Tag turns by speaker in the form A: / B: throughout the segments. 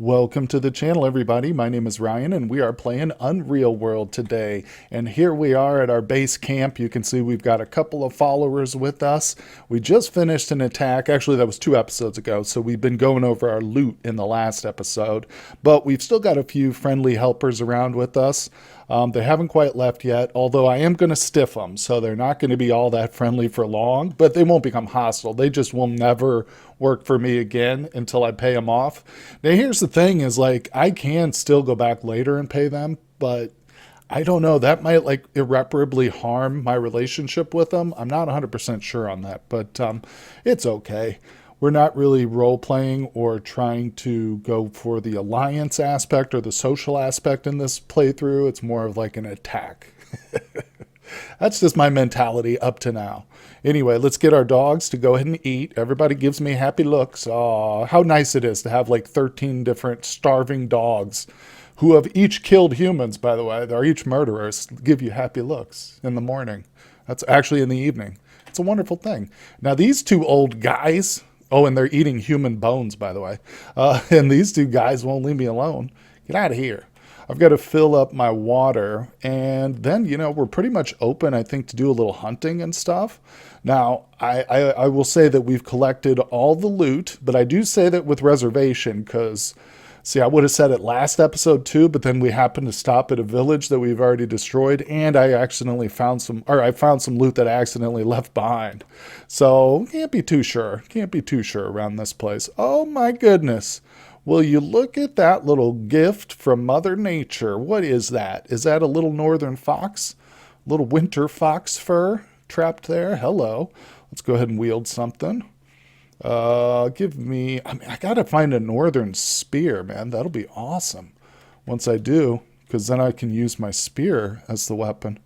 A: Welcome to the channel, everybody. My name is Ryan, and we are playing Unreal World today. And here we are at our base camp. You can see we've got a couple of followers with us. We just finished an attack. Actually, that was 2 episodes ago, so we've been going over our loot in the last episode. But we've still got a few friendly helpers around with us. They haven't quite left yet, although I am going to stiff them, so they're not going to be all that friendly for long, but they won't become hostile. They just will never work for me again until I pay them off. Now, here's the thing is, like, I can still go back later and pay them, but I don't know. That might, like, irreparably harm my relationship with them. I'm not 100% sure on that, but it's okay. We're not really role-playing or trying to go for the alliance aspect or the social aspect in this playthrough. It's more of like an attack. That's just my mentality up to now. Anyway, let's get our dogs to go ahead and eat. Everybody gives me happy looks. Oh, how nice it is to have like 13 different starving dogs who have each killed humans, by the way. They're each murderers. Give you happy looks in the morning. That's actually in the evening. It's a wonderful thing. Now, these two old guys... Oh, and they're eating human bones, by the way. And these two guys won't leave me alone. Get out of here. I've got to fill up my water. And then, you know, we're pretty much open, I think, to do a little hunting and stuff. Now, I will say that we've collected all the loot, but I do say that with reservation because... See, I would have said it last episode too, but then we happened to stop at a village that we've already destroyed, and I accidentally found some, or I found some loot that I accidentally left behind. So, can't be too sure. Can't be too sure around this place. Oh my goodness. Will you look at that little gift from Mother Nature? What is that? Is that a little northern fox? Little winter fox fur trapped there? Hello. Let's go ahead and wield something. Give me, I gotta find a northern spear, man. That'll be awesome once I do, because then I can use my spear as the weapon.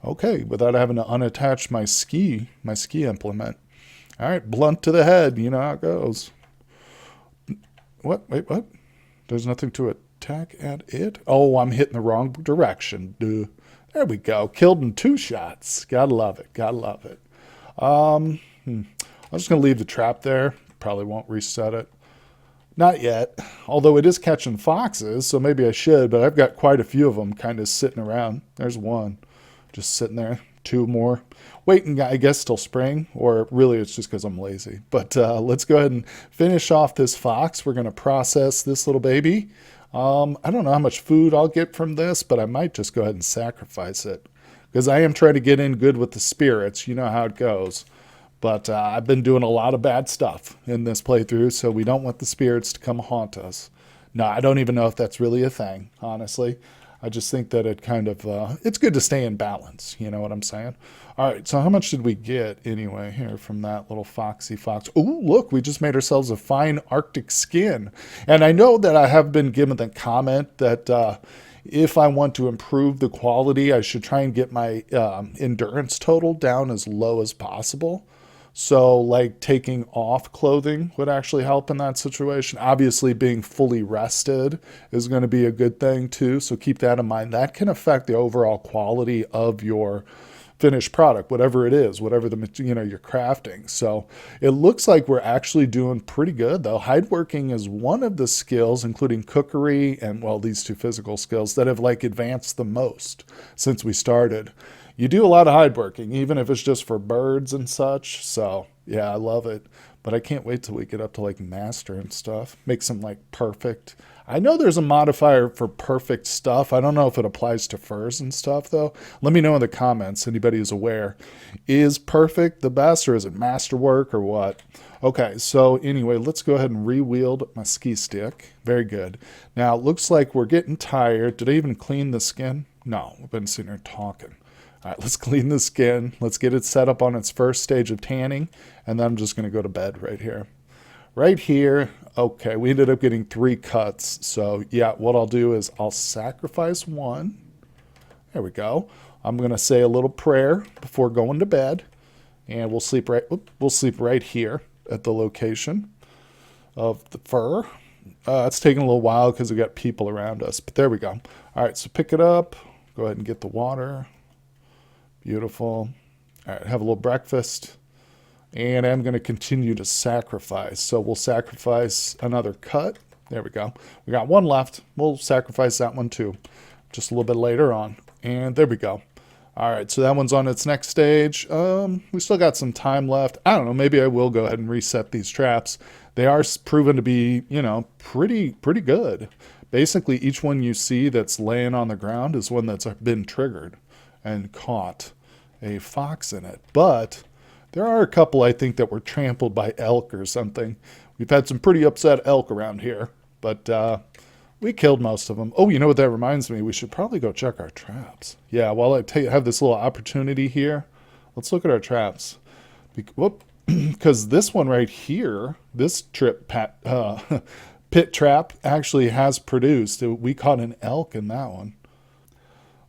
A: Okay, without having to unattach my ski implement. All right, blunt to the head. You know how it goes. What? Wait, what? There's nothing to attack at it? Oh, I'm hitting the wrong direction. Duh. There we go. Killed in 2 shots. Gotta love it. Gotta love it. I'm just going to leave the trap there. Probably won't reset it. Not yet. Although it is catching foxes, so maybe I should. But I've got quite a few of them kind of sitting around. There's one. Just sitting there. 2 more. Waiting, I guess, till spring. Or really, it's just because I'm lazy. But let's go ahead and finish off this fox. We're going to process this little baby. I don't know how much food I'll get from this, but I might just go ahead and sacrifice it. Because I am trying to get in good with the spirits. You know how it goes. But I've been doing a lot of bad stuff in this playthrough, so we don't want the spirits to come haunt us. No, I don't even know if that's really a thing, honestly. I just think that it kind of, it's good to stay in balance, you know what I'm saying? All right, so how much did we get anyway here from that little foxy fox? Oh, look, we just made ourselves a fine Arctic skin. And I know that I have been given the comment that if I want to improve the quality, I should try and get my endurance total down as low as possible. So, like, taking off clothing would actually help in that situation. Obviously, being fully rested is going to be a good thing, too. So keep that in mind. That can affect the overall quality of your finished product, whatever it is, whatever you're crafting. So it looks like we're actually doing pretty good, though. Hideworking is one of the skills, including cookery and, well, these 2 physical skills that have, like, advanced the most since we started. You do a lot of hideworking, even if it's just for birds and such. So, yeah, I love it. But I can't wait till we get up to, like, master and stuff. Make some, like, perfect. I know there's a modifier for perfect stuff. I don't know if it applies to furs and stuff, though. Let me know in the comments, anybody who's aware. Is perfect the best, or is it masterwork, or what? Okay, so anyway, let's go ahead and re-wield my ski stick. Very good. Now, it looks like we're getting tired. Did I even clean the skin? No, we've been sitting here talking. All right, let's clean the skin. Let's get it set up on its first stage of tanning. And then I'm just going to go to bed right here. Right here. Okay, we ended up getting 3 cuts. So, yeah, what I'll do is I'll sacrifice 1. There we go. I'm going to say a little prayer before going to bed. And we'll sleep right here at the location of the fur. It's taking a little while because we got people around us. But there we go. All right, so pick it up. Go ahead and get the water. Beautiful. All right, have a little breakfast. And I'm going to continue to sacrifice. So we'll sacrifice another cut. There we go. We got one left. We'll sacrifice that one too, just a little bit later on. And there we go. All right, so that one's on its next stage. We still got some time left. I don't know. Maybe I will go ahead and reset these traps. They are proven to be, pretty good. Basically, each one you see that's laying on the ground is one that's been triggered and caught a fox in it. But there are a couple, I think, that were trampled by elk or something. We've had some pretty upset elk around here, but we killed most of them. Oh, you know what that reminds me? We should probably go check our traps. Yeah, while I have this little opportunity here, let's look at our traps. Because this one right here, this pit trap actually has produced. We caught an elk in that one,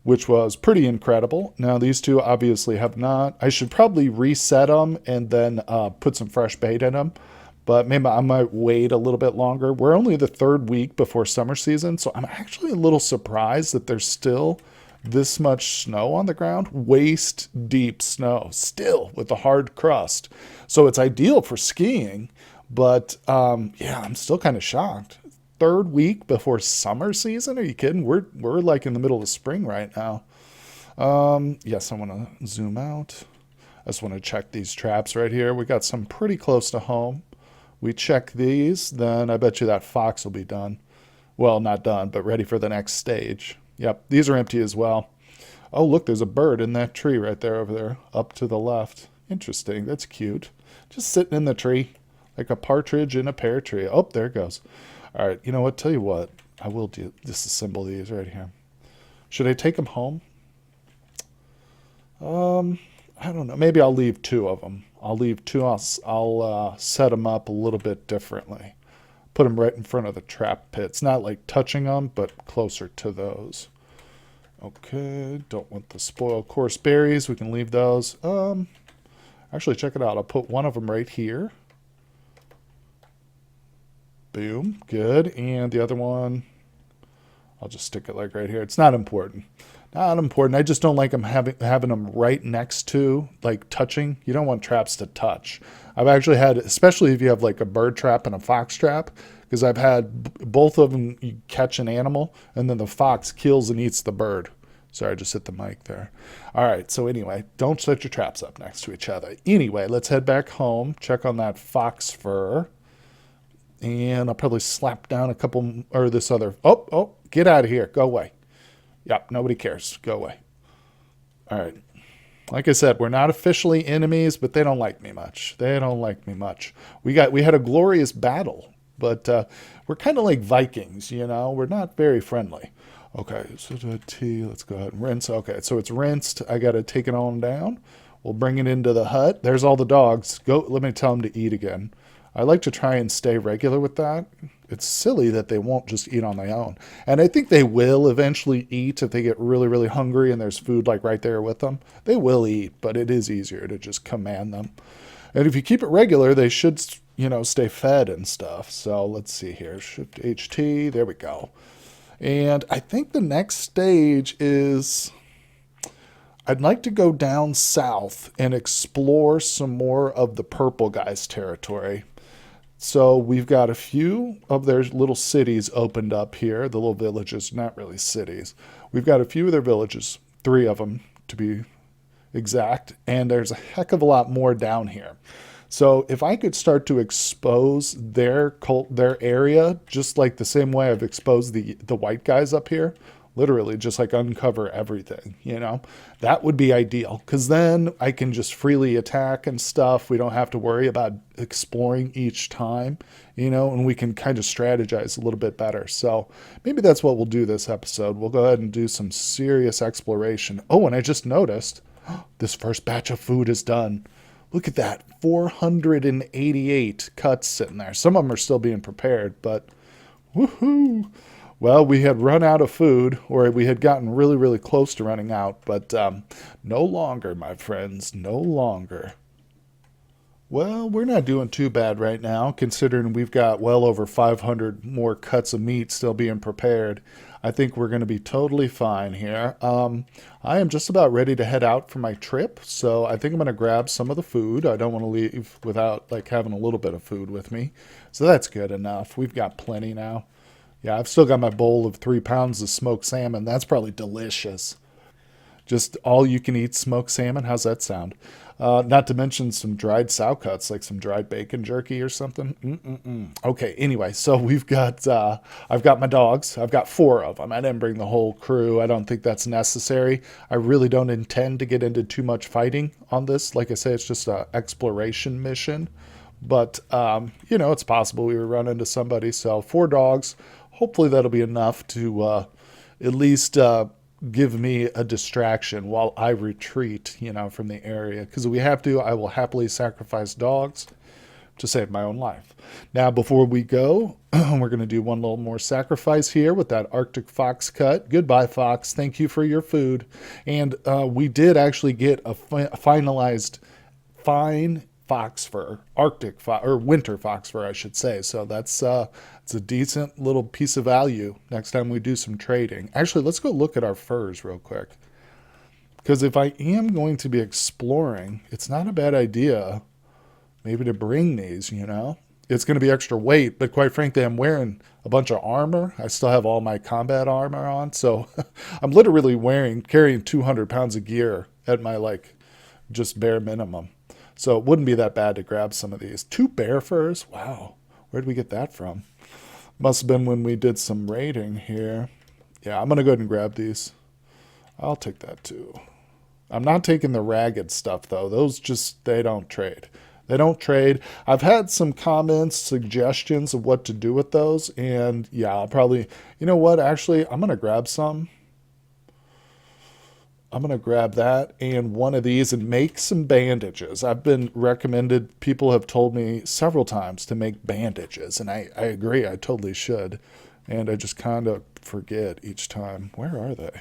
A: which was pretty incredible. Now, these two obviously have not. I should probably reset them and then put some fresh bait in them. But maybe I might wait a little bit longer. We're only the third week before summer season, so I'm actually a little surprised that there's still this much snow on the ground. Waist deep snow, still with the hard crust. So it's ideal for skiing, but yeah, I'm still kind of shocked. Third week before summer season? Are you kidding? We're like in the middle of spring right now. Yes, I want to zoom out. I just want to check these traps right here. We got some pretty close to home. We check these, then I bet you that fox will be done. Well, not done, but ready for the next stage. Yep, these are empty as well. Oh, look, there's a bird in that tree right there over there, up to the left. Interesting, that's cute. Just sitting in the tree, like a partridge in a pear tree. Oh, there it goes. All right, you know what? Tell you what, I will disassemble these right here. Should I take them home? I don't know. Maybe I'll leave two of them. I'll leave two. I'll set them up a little bit differently. Put them right in front of the trap pits. Not like touching them, but closer to those. Okay, don't want the spoiled coarse berries. We can leave those. Actually, check it out. I'll put one of them right here. Boom, good. And the other one, I'll just stick it like right here. It's not important. Not important. I just don't like them having them right next to, like touching. You don't want traps to touch. I've actually had, especially if you have like a bird trap and a fox trap, because I've had both of them. You catch an animal and then the fox kills and eats the bird. Sorry, I just hit the mic there. All right, so anyway, don't set your traps up next to each other. Anyway, let's head back home, check on that fox fur, and I'll probably slap down a couple, or this other, oh, get out of here, go away. Yep, nobody cares. Go away. All right. Like I said, we're not officially enemies, but they don't like me much. They don't like me much. We had a glorious battle, but we're kind of like Vikings, We're not very friendly. Okay, so let's go ahead and rinse. Okay, so it's rinsed. I got to take it on down. We'll bring it into the hut. There's all the dogs. Go. Let me tell them to eat again. I like to try and stay regular with that. It's silly that they won't just eat on their own. And I think they will eventually eat if they get really, really hungry and there's food like right there with them. They will eat, but it is easier to just command them. And if you keep it regular, they should, stay fed and stuff. So let's see here. Shift HT. There we go. And I think the next stage is I'd like to go down south and explore some more of the purple guys' territory. So we've got a few of their little cities opened up here, the little villages, not really cities. We've got a few of their villages, 3 of them to be exact, and there's a heck of a lot more down here. So if I could start to expose their area, just like the same way I've exposed the white guys up here, literally just like uncover everything, that would be ideal, because then I can just freely attack and stuff. We don't have to worry about exploring each time, and we can kind of strategize a little bit better. So maybe that's what we'll do this episode. We'll go ahead and do some serious exploration. Oh, and I just noticed this first batch of food is done. Look at that, 488 cuts sitting there. Some of them are still being prepared, but woohoo! Well, we had run out of food, or we had gotten really, really close to running out, but no longer, my friends, no longer. Well, we're not doing too bad right now, considering we've got well over 500 more cuts of meat still being prepared. I think we're going to be totally fine here. I am just about ready to head out for my trip, so I think I'm going to grab some of the food. I don't want to leave without like having a little bit of food with me, so that's good enough. We've got plenty now. Yeah, I've still got my bowl of 3 pounds of smoked salmon. That's probably delicious. Just all you can eat smoked salmon. How's that sound? Not to mention some dried sow cuts, like some dried bacon jerky or something. Mm-mm-mm. Okay, anyway, so I've got my dogs. I've got 4 of them. I didn't bring the whole crew. I don't think that's necessary. I really don't intend to get into too much fighting on this. Like I say, it's just an exploration mission. But, it's possible we would run into somebody. So 4 dogs. Hopefully that'll be enough to at least give me a distraction while I retreat, from the area. Because if we have to, I will happily sacrifice dogs to save my own life. Now, before we go, we're going to do one little more sacrifice here with that Arctic fox cut. Goodbye, fox. Thank you for your food. And we did actually get a finalized fine fox fur, or winter fox fur, I should say. So that's it's a decent little piece of value next time we do some trading. Actually, let's go look at our furs real quick. Because if I am going to be exploring, it's not a bad idea maybe to bring these. It's going to be extra weight, but quite frankly, I'm wearing a bunch of armor. I still have all my combat armor on, so I'm literally carrying 200 pounds of gear at my just bare minimum. So it wouldn't be that bad to grab some of these. 2 bear furs? Wow. Where did we get that from? Must have been when we did some raiding here. Yeah, I'm going to go ahead and grab these. I'll take that too. I'm not taking the ragged stuff, though. Those they don't trade. They don't trade. I've had some comments, suggestions of what to do with those. And yeah, I'll probably, you know what? Actually, I'm going to grab some. I'm going to grab that and one of these and make some bandages. I've been recommended, people have told me several times to make bandages, and I agree, I totally should. And I just kind of forget each time. Where are they?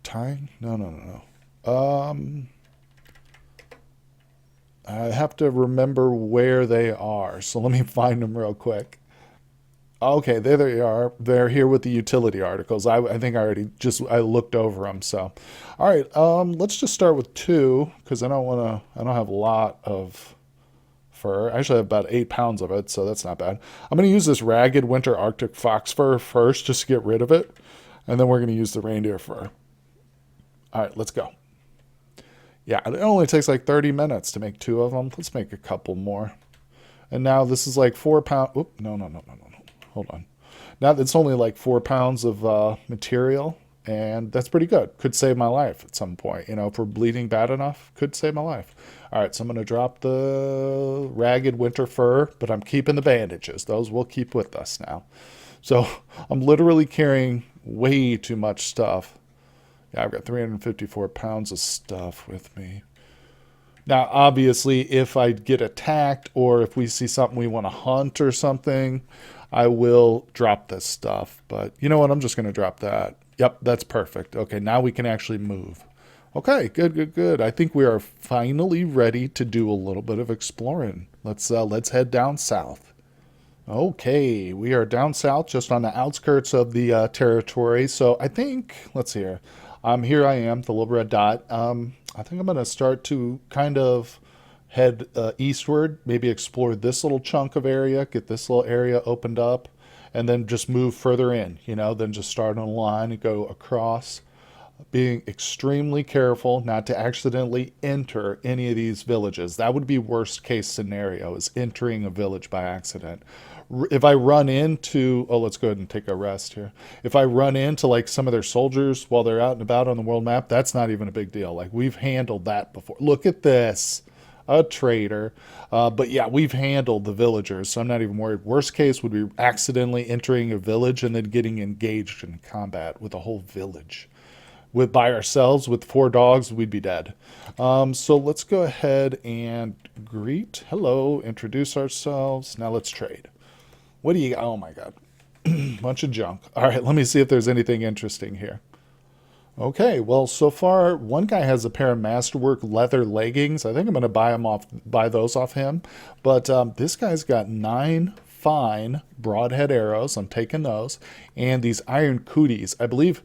A: Tying? No. I have to remember where they are, so let me find them real quick. Okay, there they are. They're here with the utility articles. I think I looked over them. So, all right. Let's just start with 2 because I don't have a lot of fur. I actually have about 8 pounds of it, so that's not bad. I'm going to use this ragged winter Arctic fox fur first just to get rid of it, and then we're going to use the reindeer fur. All right, let's go. Yeah, it only takes like 30 minutes to make 2 of them. Let's make a couple more. And now this is like 4 pounds. Oop, no. Hold on. Now it's only like 4 pounds of material, and that's pretty good. Could save my life at some point. If we're bleeding bad enough, could save my life. All right, so I'm going to drop the ragged winter fur, but I'm keeping the bandages. Those we'll keep with us now. So I'm literally carrying way too much stuff. Yeah, I've got 354 pounds of stuff with me. Now, obviously, if I get attacked or if we see something we want to hunt or something, I will drop this stuff. But you know what? I'm just going to drop that. Yep, that's perfect. Okay, now we can actually move. Okay, good. I think we are finally ready to do a little bit of exploring. Let's head down south. Okay, we are down south, just on the outskirts of the territory. So I think, let's see here. Here I am, the little red dot. I think I'm going to start to kind of head eastward, maybe explore this little chunk of area, get this little area opened up, and then just move further in, then just start on a line and go across, being extremely careful not to accidentally enter any of these villages. That would be worst case scenario, is entering a village by accident. If I run into, let's go ahead and take a rest here. If I run into like some of their soldiers while they're out and about on the world map, that's not even a big deal. Like, we've handled that before. Look at this. A traitor. But yeah, we've handled the villagers, so I'm not even worried. Worst case would be accidentally entering a village and then getting engaged in combat with a whole village. By ourselves, with 4 dogs, we'd be dead. So let's go ahead and greet. Hello, introduce ourselves. Now let's trade. What do you got? Oh my God. Bunch of junk. All right, let me see if there's anything interesting here. Okay, well, so far one guy has a pair of Masterwork leather leggings. I think I'm going to buy those off him. But this guy's got 9 fine broadhead arrows. I'm taking those, and these iron cooties. I believe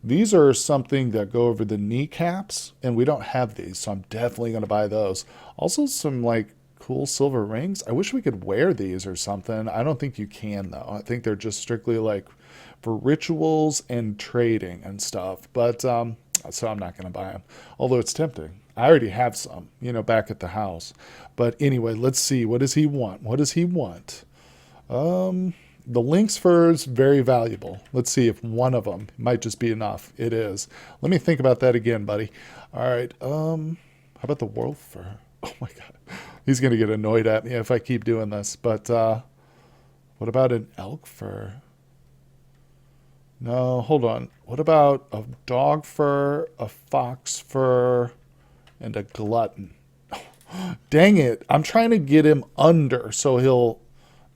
A: these are something that go over the kneecaps, and we don't have these, so I'm definitely going to buy those. Also, some like cool silver rings. I wish we could wear these or something. I don't think you can though. I think they're just strictly like for rituals and trading and stuff. But so I'm not going to buy them. Although it's tempting. I already have some, back at the house. But anyway, let's see. What does he want? What does he want? The lynx fur is very valuable. Let's see if one of them might just be enough. It is. Let me think about that again, buddy. All right. How about the wolf fur? Oh my God. He's going to get annoyed at me if I keep doing this. But what about an elk fur? No, hold on. What about a dog fur, a fox fur, and a glutton? Dang it. I'm trying to get him under so he'll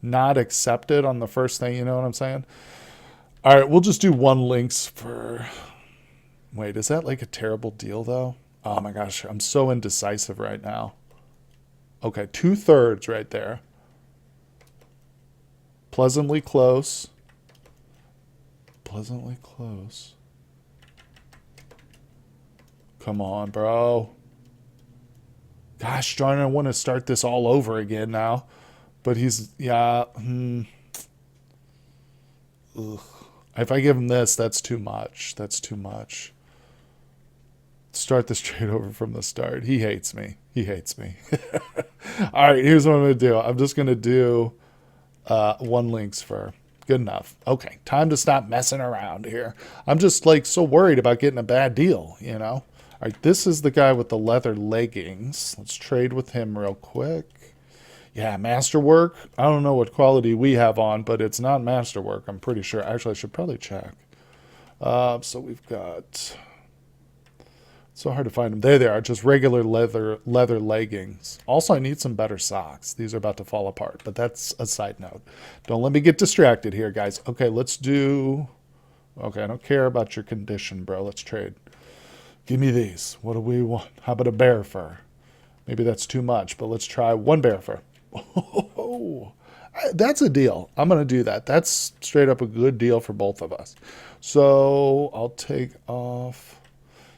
A: not accept it on the first thing. You know what I'm saying? All right, we'll just do one lynx fur. Wait, is that like a terrible deal though? Oh my gosh, I'm so indecisive right now. Okay, 2/3 right there. Pleasantly close. Pleasantly close. Come on, bro. Gosh darn, I want to start this all over again now. But he's, yeah. Ugh. If I give him this, that's too much. That's too much. Start this trade over from the start. He hates me. He hates me. All right, here's what I'm going to do. I'm just going to do one lynx fur. Good enough. Okay, time to stop messing around here. I'm just like so worried about getting a bad deal, All right, this is the guy with the leather leggings. Let's trade with him real quick. Yeah, masterwork. I don't know what quality we have on, but it's not masterwork, I'm pretty sure. Actually, I should probably check. So we've got... So hard to find them. There they are, just regular leather leggings. Also, I need some better socks. These are about to fall apart, but that's a side note. Don't let me get distracted here, guys. Okay, let's do... Okay, I don't care about your condition, bro. Let's trade. Give me these. What do we want? How about a bear fur? Maybe that's too much, but let's try one bear fur. Oh, that's a deal. I'm going to do that. That's straight up a good deal for both of us. So I'll take off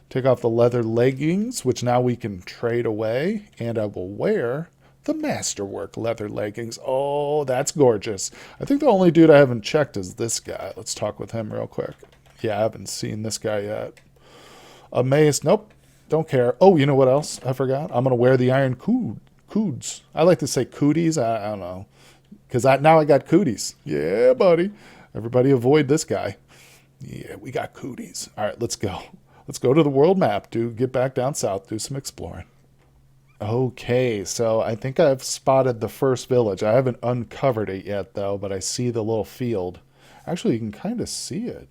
A: the leather leggings, which now we can trade away, and I will wear the masterwork leather leggings. Oh, that's gorgeous. I think the only dude I haven't checked is this guy. Let's talk with him real quick. Yeah, I haven't seen this guy yet. Amazed. Nope. Don't care. Oh, you know what else I forgot? I'm going to wear the iron coods. I like to say cooties. I don't know. Because now I got cooties. Yeah, buddy. Everybody avoid this guy. Yeah, we got cooties. All right, let's go. Let's go to the world map, dude. Get back down south. Do some exploring. Okay, so I think I've spotted the first village. I haven't uncovered it yet, though, but I see the little field. Actually, you can kind of see it.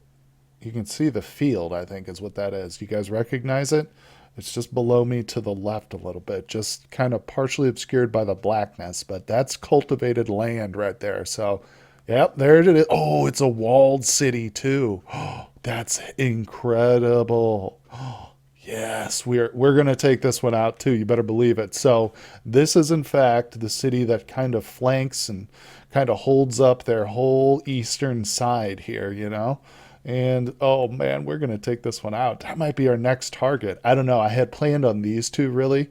A: You can see the field, I think, is what that is. You guys recognize it? It's just below me to the left a little bit, just kind of partially obscured by the blackness, but that's cultivated land right there. So, yep, there it is. Oh, it's a walled city, too. That's incredible. Yes, we're going to take this one out too. You better believe it. So this is in fact the city that kind of flanks and kind of holds up their whole eastern side here. And oh man, we're going to take this one out. That might be our next target. I don't know. I had planned on these two really.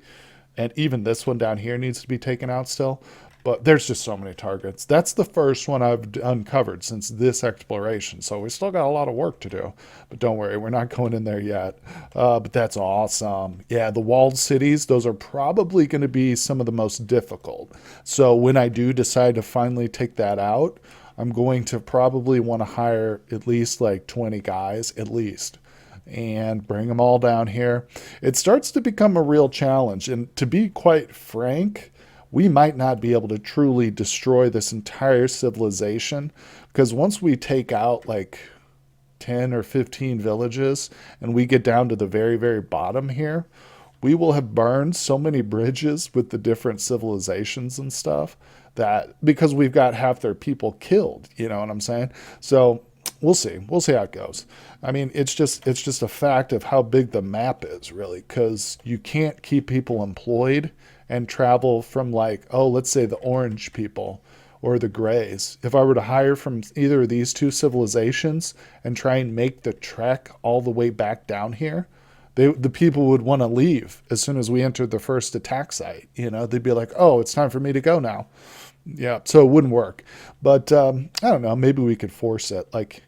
A: And even this one down here needs to be taken out still. But there's just so many targets. That's the first one I've uncovered since this exploration. So we still got a lot of work to do. But don't worry, we're not going in there yet. But that's awesome. Yeah, the walled cities, those are probably going to be some of the most difficult. So when I do decide to finally take that out, I'm going to probably want to hire at least like 20 guys, at least, and bring them all down here. It starts to become a real challenge. And to be quite frank, we might not be able to truly destroy this entire civilization, because once we take out like 10 or 15 villages and we get down to the very, very bottom here, we will have burned so many bridges with the different civilizations and stuff that because we've got half their people killed, you know what I'm saying? So we'll see. We'll see how it goes. I mean, it's just a fact of how big the map is, really, because you can't keep people employed and travel from, like, oh, let's say the orange people or the grays. If I were to hire from either of these two civilizations and try and make the trek all the way back down here, the people would want to leave as soon as we entered the first attack site. They'd be like, oh, it's time for me to go now. Yeah, so it wouldn't work. But I don't know, maybe we could force it. Like,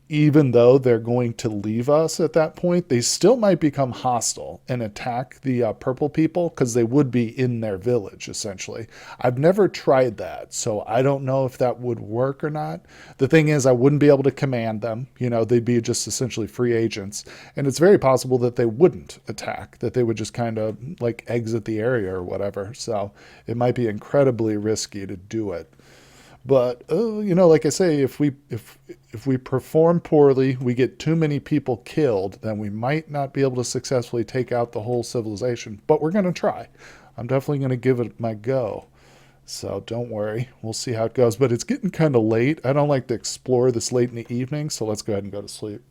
A: even though they're going to leave us at that point, they still might become hostile and attack the purple people because they would be in their village, essentially. I've never tried that, so I don't know if that would work or not. The thing is, I wouldn't be able to command them. They'd be just essentially free agents. And it's very possible that they wouldn't attack, that they would just kind of like exit the area or whatever. So it might be incredibly risky to do it. But like I say, if we perform poorly, we get too many people killed, then we might not be able to successfully take out the whole civilization. But we're going to try. I'm definitely going to give it my go. So don't worry. We'll see how it goes. But it's getting kind of late. I don't like to explore this late in the evening, so let's go ahead and go to sleep.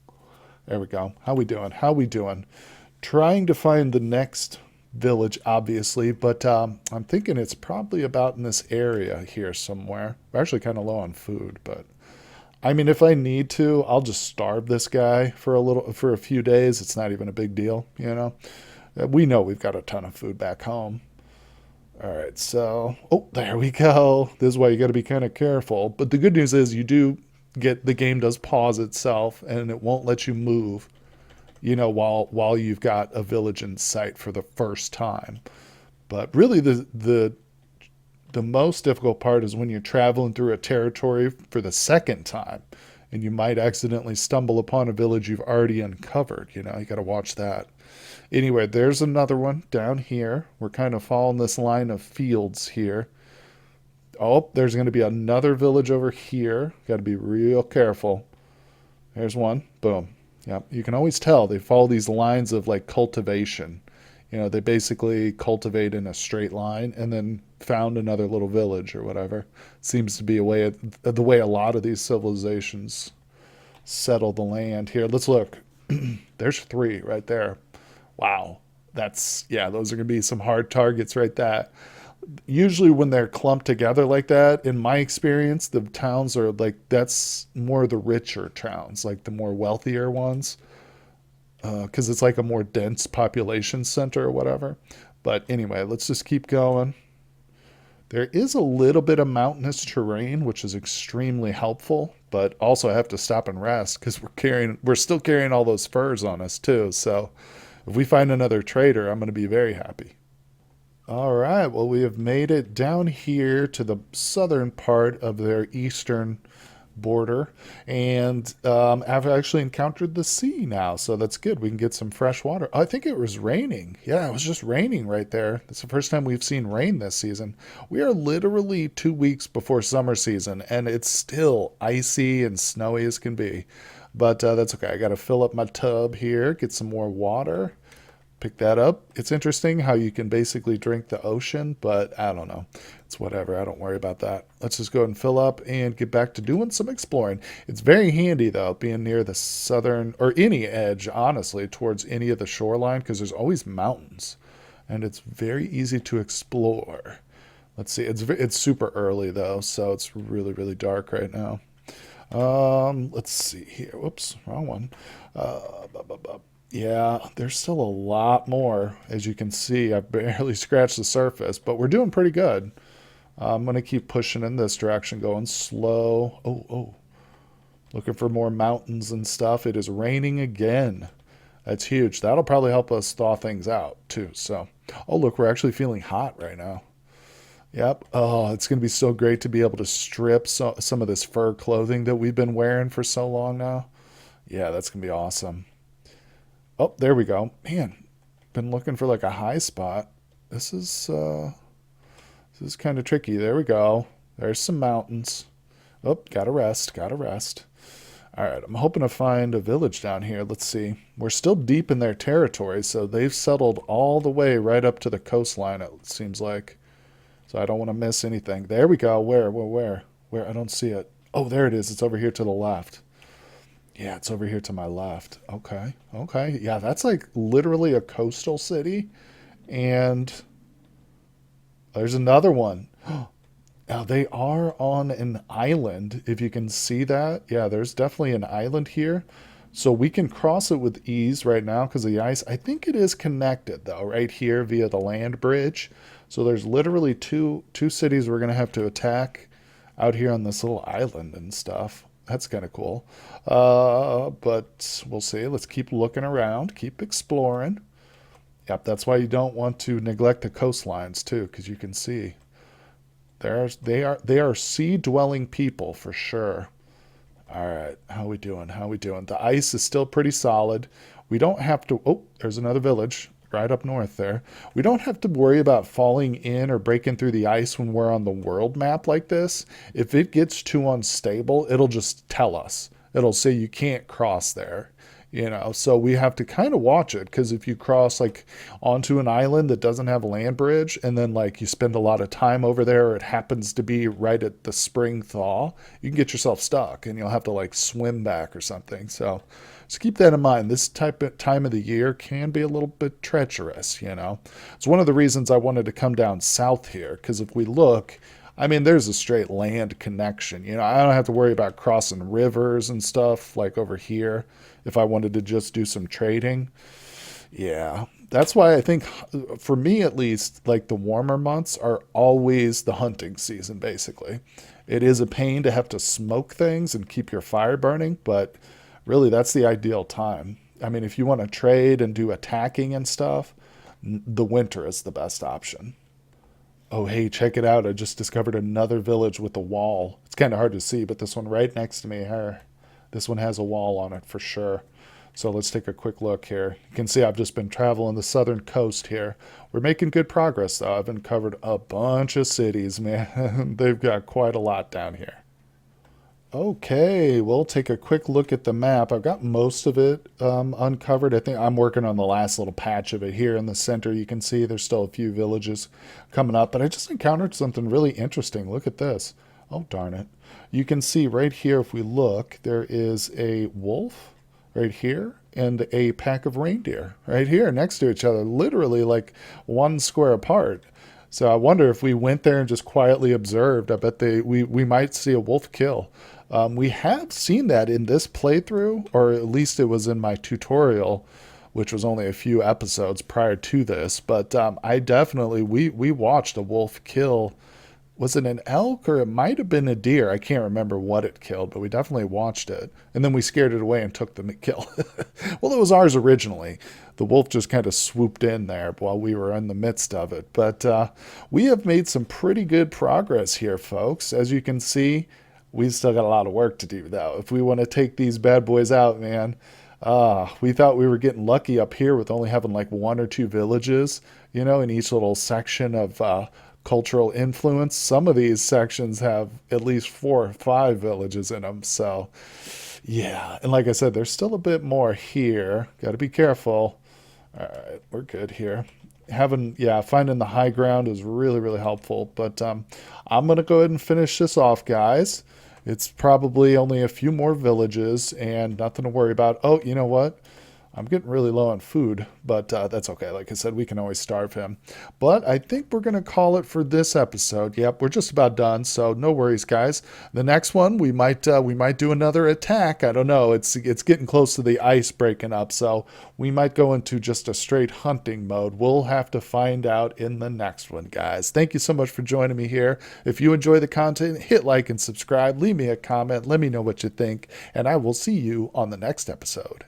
A: There we go. How we doing? How we doing? Trying to find the next village, obviously, but I'm thinking it's probably about in this area here somewhere. We're actually kind of low on food, but I mean, if I need to, I'll just starve this guy for a few days. It's not even a big deal. We know we've got a ton of food back home. All right, so there we go. This is why you got to be kind of careful. But the good news is the game does pause itself and it won't let you move while you've got a village in sight for the first time. But really the most difficult part is when you're traveling through a territory for the second time and you might accidentally stumble upon a village you've already uncovered. You got to watch that. Anyway, there's another one down here. We're kind of following this line of fields here. Oh, there's going to be another village over here. Got to be real careful. There's one. Boom. Yeah, you can always tell they follow these lines of like cultivation. They basically cultivate in a straight line and then found another little village or whatever. Seems to be the way a lot of these civilizations settle the land. Here, let's look. There's 3 right there. Wow. Those are going to be some hard targets right there. Usually when they're clumped together like that, in my experience, the towns are like, that's more the richer towns, like the more wealthier ones, because it's like a more dense population center or whatever. But anyway, let's just keep going. There is a little bit of mountainous terrain, which is extremely helpful, but also I have to stop and rest because we're still carrying all those furs on us too. So if we find another trader, I'm going to be very happy. All right, well, we have made it down here to the southern part of their eastern border, and I've actually encountered the sea now, so that's good. We can get some fresh water. I think it was raining. Yeah, it was just raining right there. That's the first time we've seen rain this season. We are literally 2 weeks before summer season, and it's still icy and snowy as can be. But that's okay. I got to fill up my tub here, get some more water. Pick that up. It's interesting how you can basically drink the ocean, but I don't know. It's whatever. I don't worry about that. Let's just go ahead and fill up and get back to doing some exploring. It's very handy, though, being near the southern or any edge, honestly, towards any of the shoreline, because there's always mountains, and it's very easy to explore. Let's see. It's super early, though, so it's really, really dark right now. Let's see here. Whoops, wrong one. Yeah, there's still a lot more. As you can see, I've barely scratched the surface, but we're doing pretty good. I'm going to keep pushing in this direction, going slow. Oh, looking for more mountains and stuff. It is raining again. That's huge. That'll probably help us thaw things out, too. So, oh, look, we're actually feeling hot right now. Yep. Oh, it's going to be so great to be able to strip some of this fur clothing that we've been wearing for so long now. Yeah, that's going to be awesome. Oh, there we go. Man, been looking for like a high spot. This is kind of tricky. There we go. There's some mountains. Oh, gotta rest. All right, I'm hoping to find a village down here. Let's see. We're still deep in their territory, so they've settled all the way right up to the coastline, it seems like. So I don't want to miss anything. There we go. Where? I don't see it. Oh, there it is. It's over here to the left. Yeah, it's over here to my left. Okay. Okay. Yeah, that's like literally a coastal city. And there's another one. Now they are on an island, if you can see that. Yeah, there's definitely an island here. So we can cross it with ease right now because of the ice. I think it is connected though, right here via the land bridge. So there's literally two cities we're gonna have to attack out here on this little island and stuff. That's kind of cool. But we'll see. Let's keep looking around, keep exploring. Yep, that's why you don't want to neglect the coastlines too, because you can see they are sea dwelling people for sure. All right, how we doing? How we doing? The ice is still pretty solid. We don't have to. Oh, there's another village right up north there. We don't have to worry about falling in or breaking through the ice when we're on the world map like this. If it gets too unstable, it'll just tell us. It'll say you can't cross there. So we have to kind of watch it because if you cross like onto an island that doesn't have a land bridge and then like you spend a lot of time over there, or it happens to be right at the spring thaw, you can get yourself stuck and you'll have to like swim back or something. So just keep that in mind. This type of time of the year can be a little bit treacherous. It's one of the reasons I wanted to come down south here because if we look, I mean, there's a straight land connection. I don't have to worry about crossing rivers and stuff like over here if I wanted to just do some trading. Yeah, that's why I think, for me at least, like the warmer months are always the hunting season, basically. It is a pain to have to smoke things and keep your fire burning, but really that's the ideal time. I mean, if you want to trade and do attacking and stuff, the winter is the best option. Oh, hey, check it out. I just discovered another village with a wall. It's kind of hard to see, but this one right next to me here, this one has a wall on it for sure. So let's take a quick look here. You can see I've just been traveling the southern coast here. We're making good progress, though. I've uncovered a bunch of cities, man. They've got quite a lot down here. Okay, we'll take a quick look at the map. I've got most of it uncovered. I think I'm working on the last little patch of it here in the center. You can see there's still a few villages coming up, but I just encountered something really interesting. Look at this. Oh, darn it. You can see right here, if we look, there is a wolf right here and a pack of reindeer right here next to each other, literally like one square apart. So I wonder if we went there and just quietly observed. I bet we might see a wolf kill. We have seen that in this playthrough, or at least it was in my tutorial, which was only a few episodes prior to this. But I definitely, we watched a wolf kill. Was it an elk or it might have been a deer? I can't remember what it killed, but we definitely watched it. And then we scared it away and took the kill. Well, it was ours originally. The wolf just kind of swooped in there while we were in the midst of it. But we have made some pretty good progress here, folks. As you can see, we've still got a lot of work to do, though. If we want to take these bad boys out, man, we thought we were getting lucky up here with only having like one or two villages, in each little section of cultural influence. Some of these sections have at least 4 or 5 villages in them. So, yeah. And like I said, there's still a bit more here. Got to be careful. All right, we're good here. Finding the high ground is really, really helpful. But I'm going to go ahead and finish this off, guys. It's probably only a few more villages and nothing to worry about. Oh, you know what? I'm getting really low on food, but that's okay. Like I said, we can always starve him. But I think we're going to call it for this episode. Yep, we're just about done, so no worries, guys. The next one, we might do another attack. I don't know. It's getting close to the ice breaking up, so we might go into just a straight hunting mode. We'll have to find out in the next one, guys. Thank you so much for joining me here. If you enjoy the content, hit like and subscribe. Leave me a comment. Let me know what you think, and I will see you on the next episode.